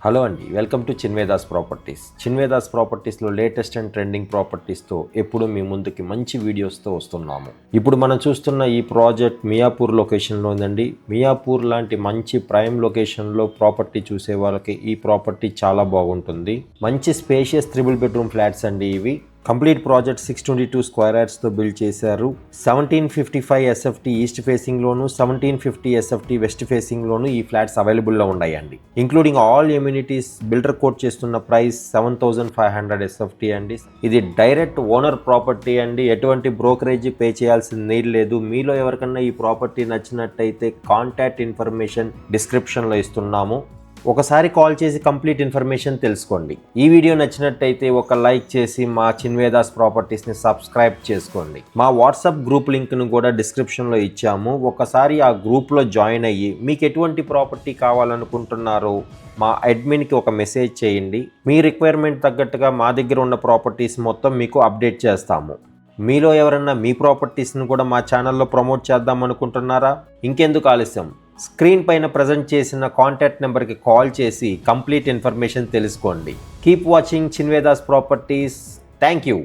Hello అండి, welcome to Chinvedas properties. Chinvedas ప్రాపర్టీస్లో latest and trending ప్రాపర్టీస్తో ఎప్పుడు మీ ముందుకి మంచి వీడియోస్తో వస్తున్నాము. ఇప్పుడు మనం చూస్తున్న ఈ ప్రాజెక్ట్ మియాపూర్ లొకేషన్లో ఉందండి. మియాపూర్ లాంటి మంచి ప్రైమ్ లొకేషన్లో ప్రాపర్టీ చూసే వాళ్ళకి ఈ ప్రాపర్టీ చాలా బాగుంటుంది. మంచి స్పేషియస్ 3 బెడ్రూమ్ ఫ్లాట్స్ అండి ఇవి. కంప్లీట్ ప్రాజెక్ట్ 622 స్క్వేర్ యార్డ్స్తో బిల్డ్ చేశారు. 1755 ఎస్ఎఫ్టీ ఈస్ట్ ఫేసింగ్లోను, 1750 ఎస్ఎఫ్టీ వెస్ట్ ఫేసింగ్లోను ఈ ఫ్లాట్స్ అవైలబుల్లో ఉన్నాయండి. Including all amenities. Builder quote చేస్తున్న ప్రైస్ 7500 ఎస్ఎఫ్టీ అండి. ఇది డైరెక్ట్ ఓనర్ ప్రాపర్టీ అండి. ఎటువంటి బ్రోకరేజ్ పే చేయాల్సిన నీడ్ లేదు. మీలో ఎవరికన్నా ఈ ప్రాపర్టీ నచ్చినట్టయితే కాంటాక్ట్ ఇన్ఫర్మేషన్ డిస్క్రిప్షన్లో ఇస్తున్నాము. ఒకసారి కాల్ చేసి కంప్లీట్ ఇన్ఫర్మేషన్ తెలుసుకోండి. ఈ వీడియో నచ్చినట్టయితే ఒక లైక్ చేసి మా చిన్వేదాస్ ప్రాపర్టీస్ని సబ్స్క్రైబ్ చేసుకోండి. మా వాట్సాప్ గ్రూప్ లింక్ను కూడా డిస్క్రిప్షన్లో ఇచ్చాము. ఒకసారి ఆ గ్రూప్లో జాయిన్ అయ్యి మీకు ఎటువంటి ప్రాపర్టీ కావాలనుకుంటున్నారో మా అడ్మిన్కి ఒక మెసేజ్ చేయండి. మీ రిక్వైర్మెంట్ తగ్గట్టుగా మా దగ్గర ఉన్న ప్రాపర్టీస్ మొత్తం మీకు అప్డేట్ చేస్తాము. మీలో ఎవరన్నా మీ ప్రాపర్టీస్ని కూడా మా ఛానల్లో ప్రమోట్ చేద్దాం అనుకుంటున్నారా? ఇంకెందుకు ఆలస్యం, స్క్రీన్ పైన ప్రజెంట్ చేసిన కాంటాక్ట్ నెంబర్కి కాల్ చేసి కంప్లీట్ ఇన్ఫర్మేషన్ తెలుసుకోండి. Keep watching Chinvedas properties. Thank you.